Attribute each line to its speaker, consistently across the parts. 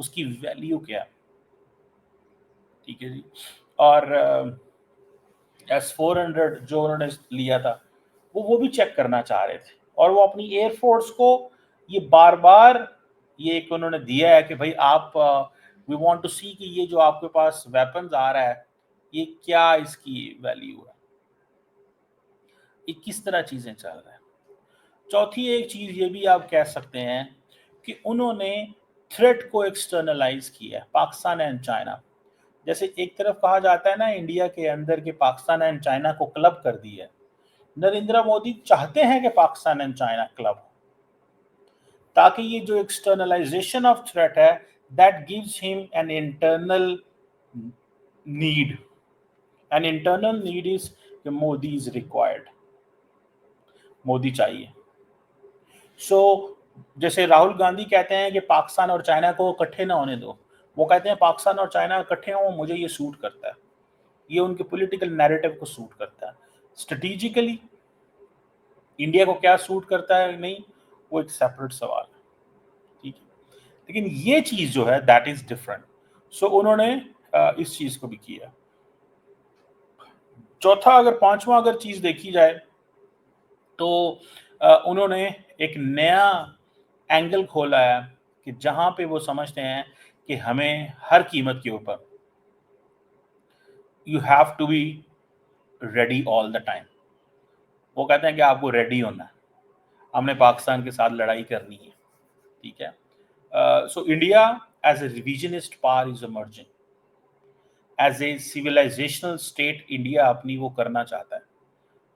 Speaker 1: اس کی ویلیو کیا ہے. ٹھیک ہے جی. اور S-400 جو انہوں نے لیا تھا وہ بھی چیک کرنا چاہ رہے تھے, اور وہ اپنی ایئر فورس کو یہ بار بار یہ ایک انہوں نے دیا ہے کہ بھائی آپ وی وانٹ ٹو سی کہ یہ جو آپ کے پاس ویپنز آ رہا ہے یہ کیا اس کی ویلیو ہے, یہ کس طرح چیزیں چل رہا ہے. چوتھی ایک چیز یہ بھی آپ کہہ سکتے ہیں کہ انہوں نے تھریٹ کو ایکسٹرنلائز کیا ہے, پاکستان اینڈ چائنا. جیسے ایک طرف کہا جاتا ہے نا انڈیا کے اندر کہ پاکستان اینڈ چائنا کو کلب کر دی ہے, نریندر مودی چاہتے ہیں کہ پاکستان اینڈ چائنا کلب ہو, تاکہ یہ جو ایکسٹرنلائزیشن آف تھریٹ ہے that gives him an internal need. An internal need is کہ مودی از ریکوائرڈ, مودی چاہیے. سو جیسے راہل گاندھی کہتے ہیں کہ پاکستان اور چائنا کو اکٹھے نہ ہونے دو, وہ کہتے ہیں پاکستان اور چائنا اکٹھے ہوں, مجھے یہ سوٹ کرتا ہے, یہ ان کے پولیٹیکل نیریٹو کو سوٹ کرتا ہے. اسٹریٹجیکلی انڈیا کو کیا سوٹ کرتا ہے نہیں, وہ ایک سیپریٹ سوال ہے. ٹھیک ہے, لیکن یہ چیز جو ہے دیٹ از ڈفرنٹ. سو انہوں نے اس چیز کو بھی کیا. چوتھا اگر پانچواں اگر چیز دیکھی جائے تو انہوں نے ایک نیا اینگل کھولا ہے کہ جہاں پہ وہ سمجھتے ہیں کہ ہمیں ہر قیمت کے اوپر you have to be ready all the time. وہ کہتے ہیں کہ آپ کو ریڈی ہونا ہے, ہم نے پاکستان کے ساتھ لڑائی کرنی ہے. ٹھیک ہے. So India as a revisionist power is emerging. As a civilisational state India اپنی وہ کرنا چاہتا ہے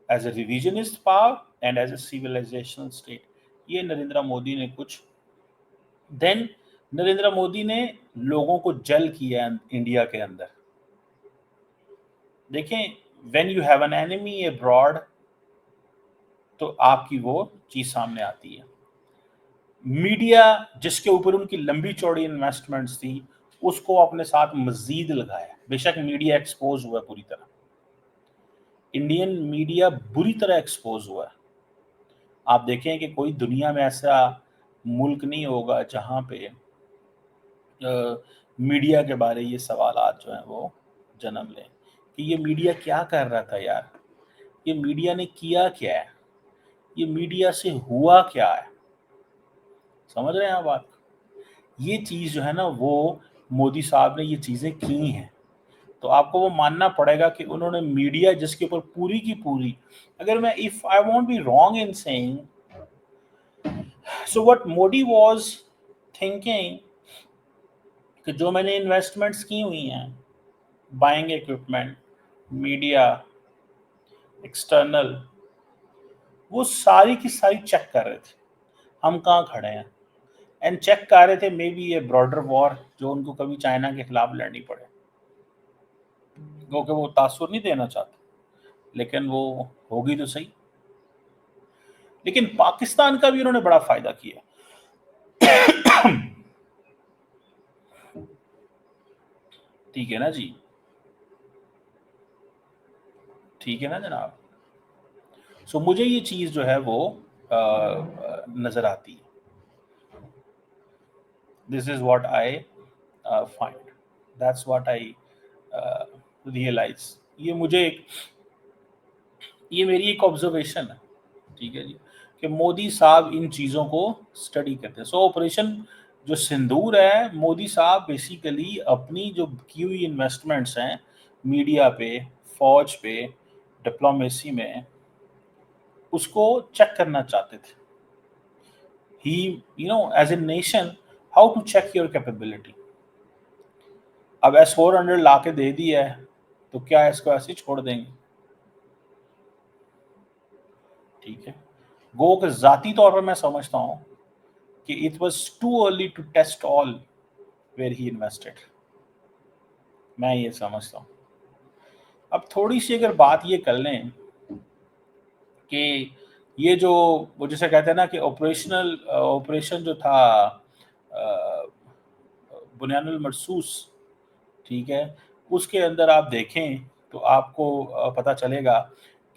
Speaker 1: as a revisionist power and as a civilisational state. یہ نریندر مودی نے کچھ دین نریندر مودی نے لوگوں کو جل کیا انڈیا کے اندر. دیکھیں when you have an enemy abroad تو آپ کی وہ چیز سامنے آتی ہے. میڈیا جس کے اوپر ان کی لمبی چوڑی انویسٹمنٹس تھی اس کو اپنے ساتھ مزید لگایا. بے شک میڈیا ایکسپوز ہوا ہے پوری طرح, انڈین میڈیا بری طرح ایکسپوز ہوا ہے. آپ دیکھیں کہ کوئی دنیا میں ایسا ملک نہیں ہوگا جہاں پہ میڈیا کے بارے یہ سوالات جو ہیں وہ جنم لیں کہ یہ میڈیا کیا کر رہا تھا یار, یہ میڈیا نے کیا کیا ہے, یہ میڈیا سے ہوا کیا ہے. سمجھ رہے ہیں آپ بات؟ یہ چیز جو ہے نا وہ مودی صاحب نے یہ چیزیں کی ہیں, تو آپ کو وہ ماننا پڑے گا کہ انہوں نے میڈیا جس کے اوپر پوری کی پوری, اگر میں if I won't be wrong in saying, so what Modi was thinking کہ جو میں نے انویسٹمنٹس کی ہوئی ہیں, بائنگ ایکوپمنٹ, میڈیا, ایکسٹرنل, وہ ساری کی ساری چیک کر رہے تھے ہم کہاں کھڑے ہیں, اینڈ چیک کر رہے تھے مے بی یہ براڈر وار جو ان کو کبھی چائنا کے خلاف لڑنی پڑے, کیونکہ وہ تاثر نہیں دینا چاہتے, لیکن وہ ہوگی تو صحیح. لیکن پاکستان کا بھی انہوں نے بڑا فائدہ کیا. ٹھیک ہے نا جی, ٹھیک ہے نا جناب. سو مجھے یہ چیز جو ہے وہ نظر آتی ہے. This is what I find, that's what I realise. یہ میری ایک آبزرویشن ہے. ٹھیک ہے جی, کہ مودی صاحب ان چیزوں کو اسٹڈی کرتے ہیں. سو آپریشن جو سندور ہے, مودی صاحب بیسیکلی اپنی جو کی ہوئی انویسٹمنٹس ہیں میڈیا پہ, فوج پہ, ڈپلومیسی میں, اس کو چیک کرنا چاہتے تھے. As a nation how to check your capability. اب S-400 لا کے دے دی ہے تو کیا اس کو ایسے چھوڑ دیں گے؟ ٹھیک ہے, گو کہ ذاتی طور پر میں سمجھتا ہوں کہ it was too early to test all where he invested. میں یہ سمجھتا ہوں. اب تھوڑی سی اگر بات یہ کر لیں کہ یہ جو وہ جیسے کہتے ہیں نا کہ آپریشن جو تھا بنیان المرصوص, ٹھیک ہے, اس کے اندر آپ دیکھیں تو آپ کو پتہ چلے گا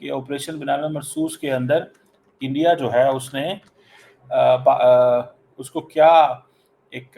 Speaker 1: کہ آپریشن بنیان المرصوص کے اندر انڈیا جو ہے اس نے اس کو کیا ایک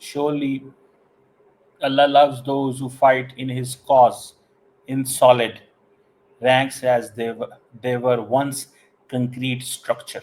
Speaker 1: Surely Allah loves those who fight in His cause in solid ranks as they were once concrete structure.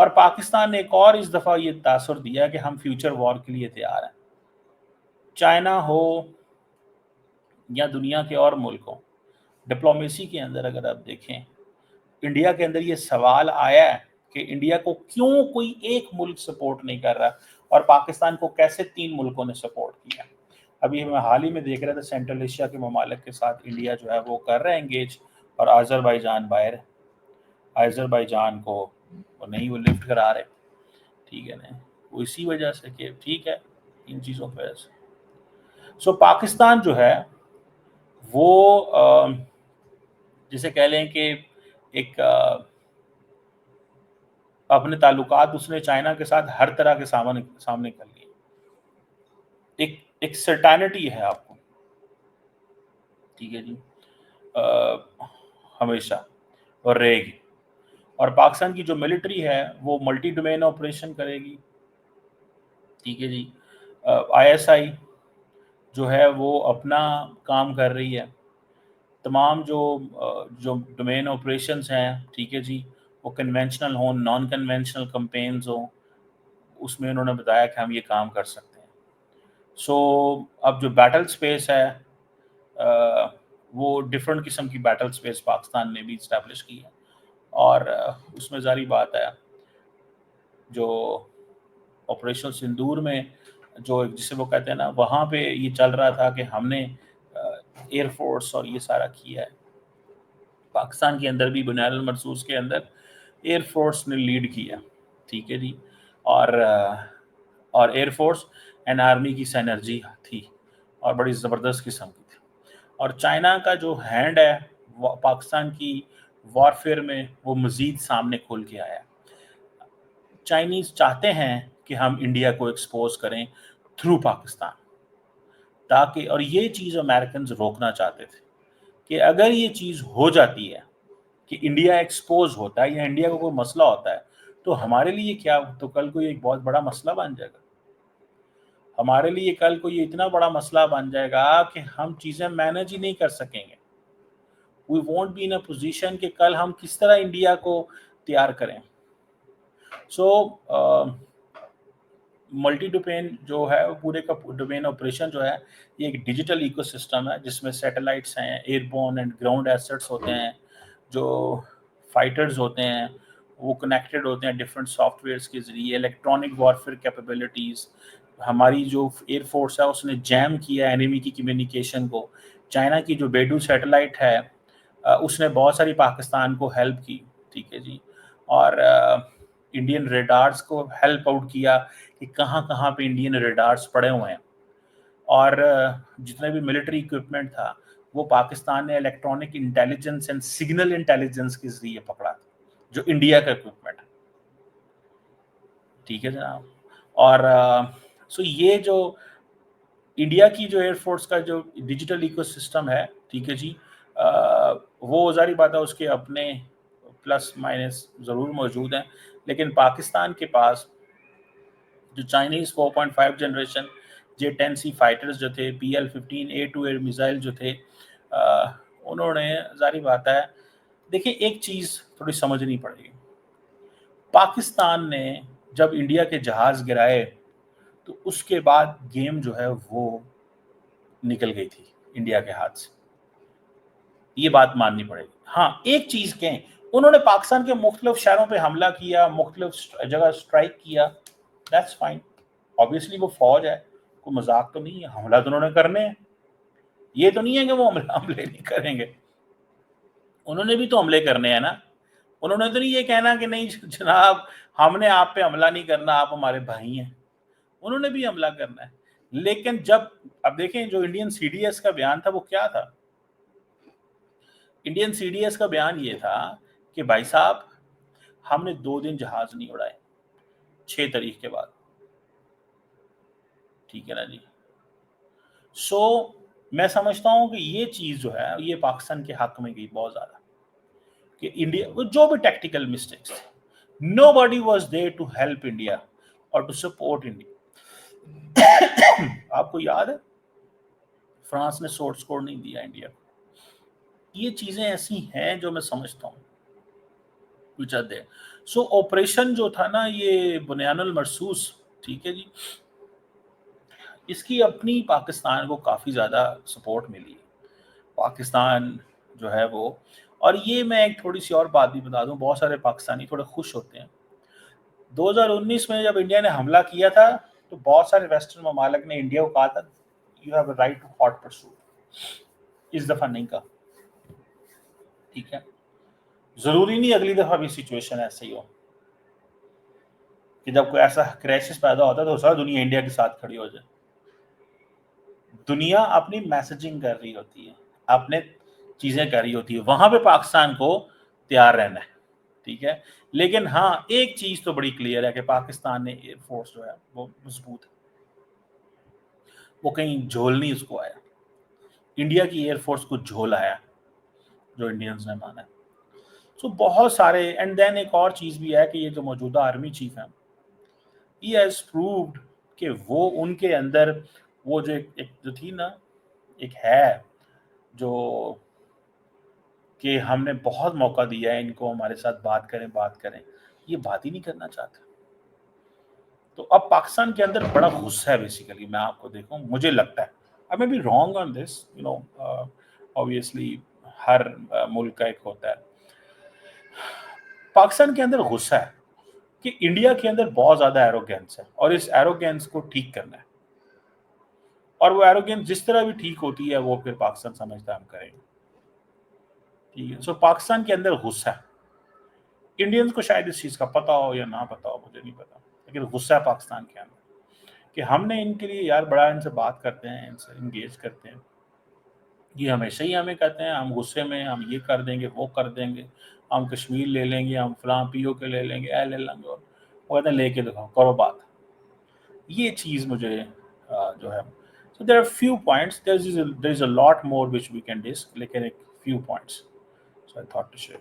Speaker 1: اور پاکستان نے ایک اور اس دفعہ یہ تاثر دیا کہ ہم فیوچر وار کے لیے تیار ہیں. چائنا ہو یا دنیا کے اور ملک ہوں، ڈپلومیسی کے اندر اگر آپ دیکھیں، انڈیا کے اندر یہ سوال آیا ہے کہ انڈیا کو کیوں کوئی ایک ملک سپورٹ نہیں کر رہا، اور پاکستان کو کیسے 3 ملکوں نے سپورٹ کیا. ابھی میں حال ہی میں دیکھ رہا تھا سینٹرل ایشیا کے ممالک کے ساتھ انڈیا جو ہے وہ کر رہا ہے انگیج، اور آذربائیجان باہر ہے. آذربائیجان کو وہ نہیں، وہ لفٹ کرا رہے. ٹھیک ہے نا، وہ اسی وجہ سے کہ ٹھیک ہے ان چیزوں پہ. سو پاکستان جو ہے وہ جسے کہہ لیں کہ ایک اپنے تعلقات اس نے چائنا کے ساتھ ہر طرح کے سامنے کر لیے. ایک سرٹینٹی ہے آپ کو، ٹھیک ہے جی، ہمیشہ اور رہے گی. اور پاکستان کی جو ملٹری ہے وہ ملٹی ڈومین آپریشن کرے گی. ٹھیک ہے جی، آئی ایس آئی جو ہے وہ اپنا کام کر رہی ہے. تمام جو ڈومین آپریشنز ہیں، ٹھیک ہے جی، وہ کنونشنل ہوں، نان کنونشنل کمپینز ہوں، اس میں انہوں نے بتایا کہ ہم یہ کام کر سکتے ہیں. سو اب جو بیٹل سپیس ہے وہ ڈفرینٹ قسم کی بیٹل سپیس پاکستان نے بھی اسٹیبلش کی ہے. اور اس میں ظاہری بات ہے جو آپریشن سندور میں جو جسے وہ کہتے ہیں نا، وہاں پہ یہ چل رہا تھا کہ ہم نے ایئر فورس اور یہ سارا کیا ہے. پاکستان کے اندر بھی بنیاد المرصوص کے اندر ایئر فورس نے لیڈ کیا. ٹھیک ہے جی، اور ایئر فورس اینڈ آرمی کی سینرجی تھی اور بڑی زبردست قسم کی تھی. اور چائنا کا جو ہینڈ ہے پاکستان کی وارفیئر میں وہ مزید سامنے کھول کے آیا. چائنیز چاہتے ہیں کہ ہم انڈیا کو ایکسپوز کریں تھرو پاکستان، تاکہ، اور یہ چیز امریکنز روکنا چاہتے تھے کہ اگر یہ چیز ہو جاتی ہے کہ انڈیا ایکسپوز ہوتا ہے یا انڈیا کو کوئی مسئلہ ہوتا ہے تو ہمارے لیے کیا، تو کل کو یہ ایک بہت بڑا مسئلہ بن جائے گا. ہمارے لیے کل کو یہ اتنا بڑا مسئلہ بن جائے گا کہ ہم چیزیں مینج ہی نہیں کر سکیں گے. We won't be in a position کہ کل ہم کس طرح انڈیا کو تیار کریں. سو ملٹی ڈومین جو ہے پورے کا ڈومین آپریشن جو ہے یہ ایک ڈیجیٹل ایکو سسٹم ہے جس میں سیٹلائٹس ہیں، airborne and ground assets ہوتے ہیں، جو فائٹرز ہوتے ہیں وہ کنیکٹڈ ہوتے ہیں ڈفرینٹ سافٹ ویئرس کے ذریعے. الیکٹرانک وارفیئر کیپیبلٹیز، ہماری جو ایئر فورس ہے اس نے جیم کیا اینیمی کی کمیونیکیشن کو. چائنا کی جو بیڈو سیٹلائٹ ہے اس نے بہت ساری پاکستان کو ہیلپ کی. ٹھیک ہے جی، اور انڈین ریڈارز کو ہیلپ آؤٹ کیا کہ کہاں کہاں پہ انڈین ریڈارز پڑے ہوئے ہیں. اور جتنے بھی ملٹری اکوپمنٹ تھا وہ پاکستان نے electronic intelligence and signal intelligence کے ذریعے پکڑا تھا جو انڈیا کا اکوپمنٹ ہے. ٹھیک ہے جناب. اور سو یہ جو انڈیا کی جو ایئر فورس کا جو ڈیجیٹل ایکو سسٹم ہے، ٹھیک ہے جی، وہ ظاہری بات ہے اس کے اپنے پلس مائنس ضرور موجود ہیں. لیکن پاکستان کے پاس جو چائنیز 4.5 جنریشن J-10C فائٹرز جو تھے، PL-15A2 ایئر میزائل جو تھے، انہوں نے ظاہری بات ہے، دیکھیں ایک چیز تھوڑی سمجھنی پڑے گی. پاکستان نے جب انڈیا کے جہاز گرائے تو اس کے بعد گیم جو ہے وہ نکل گئی تھی انڈیا کے ہاتھ سے. یہ بات ماننی پڑے گی. ہاں ایک چیز کہیں، انہوں نے پاکستان کے مختلف شہروں پہ حملہ کیا، مختلف جگہ سٹرائک کیا، دیٹس فائن. obviously وہ فوج ہے، کوئی مذاق تو نہیں ہے، حملہ تو انہوں نے کرنے ہیں. یہ تو نہیں ہے کہ وہ حملے نہیں کریں گے، انہوں نے بھی تو حملے کرنے ہیں نا. انہوں نے تو نہیں یہ کہنا کہ نہیں جناب ہم نے آپ پہ حملہ نہیں کرنا، آپ ہمارے بھائی ہیں. انہوں نے بھی حملہ کرنا ہے. لیکن جب اب دیکھیں جو انڈین سی ڈی ایس کا بیان تھا وہ کیا تھا. انڈین سی ڈی ایس کا بیان یہ تھا کہ بھائی صاحب ہم نے 2 دن جہاز نہیں اڑائے 6 تاریخ کے بعد. ٹھیک ہے نا جی. سو میں سمجھتا ہوں کہ یہ چیز جو ہے یہ پاکستان کے حق میں گئی بہت زیادہ کہ انڈیا جو بھی tactical mistakes, nobody was there to help India اور ٹو سپورٹ انڈیا. آپ کو یاد ہے فرانس نے سورس کوڈ نہیں دیا انڈیا کو. یہ چیزیں ایسی ہیں جو میں سمجھتا ہوں کچھ حد ہے. سو آپریشن جو تھا نا یہ بنیان المرصوص، ٹھیک ہے جی، اس کی اپنی پاکستان کو کافی زیادہ سپورٹ ملی پاکستان جو ہے وہ. اور یہ میں ایک تھوڑی سی اور بات بھی بتا دوں، بہت سارے پاکستانی تھوڑے خوش ہوتے ہیں. 2019 میں جب انڈیا نے حملہ کیا تھا تو بہت سارے ویسٹرن ممالک نے انڈیا کو کہا تھا you have a right to hot pursuit. اس دفعہ نہیں کہا، ٹھیک ہے. ضروری نہیں اگلی دفعہ بھی سچویشن ایسے ہی ہو کہ جب کوئی ایسا کرائسس پیدا ہوتا ہے تو سارا دنیا انڈیا کے ساتھ کھڑی ہو جائے. دنیا اپنی میسجنگ کر رہی ہوتی ہے، اپنے چیزیں کر رہی ہوتی ہے، وہاں پہ پاکستان کو تیار رہنا ہے، ٹھیک ہے. لیکن ہاں ایک چیز تو بڑی کلیئر ہے کہ پاکستان نے ایئر فورس جو ہے وہ مضبوط ہے، وہ کہیں جھول نہیں اس کو آیا. انڈیا کی ایئر فورس کو جھول آیا جو انڈینز نے مانا. سو بہت سارے. اینڈ دین ایک اور چیز بھی ہے کہ یہ جو موجودہ آرمی چیف ہیں ہی ہیز پرووڈ کہ وہ ان کے اندر وہ جو ایک جو تھی نا ایک ہے جو کہ ہم نے بہت موقع دیا ہے ان کو ہمارے ساتھ بات کریں، یہ بات ہی نہیں کرنا چاہتے. تو اب پاکستان کے اندر بڑا غصہ ہے بیسیکلی. میں آپ کو دیکھوں مجھے لگتا ہے I may be wrong on this, obviously ہر ملک کا ایک ہوتا ہے. پاکستان کے اندر غصہ ہے کہ انڈیا کے اندر بہت زیادہ ایروگینس ہے اور اس ایروگینس کو ٹھیک کرنا ہے. اور وہ ایروگینس جس طرح بھی ٹھیک ہوتی ہے وہ پھر پاکستان سمجھتا ہے ہم کریں گے، ٹھیک ہے. سو پاکستان کے اندر غصہ ہے. انڈینز کو شاید اس چیز کا پتا ہو یا نہ پتا ہو، مجھے نہیں پتا، لیکن غصہ ہے پاکستان کے اندر کہ ہم نے ان کے لیے یار بڑا ان سے بات کرتے ہیں، ان سے انگیج کرتے ہیں، یہ ہمیشہ ہی ہمیں کہتے ہیں ہم غصے میں ہم یہ کر دیں گے وہ کر دیں گے، ہم کشمیر لے لیں گے، ہم فلاں پی او کے لے لیں گے، لے لیں گے. اور وہ کہتے ہیں لے کے دکھاؤ کرو بات. یہ چیز مجھے جو ہے. So there are few points. There is a lot more which we can discuss. لیکن ایک few points. So I thought to share.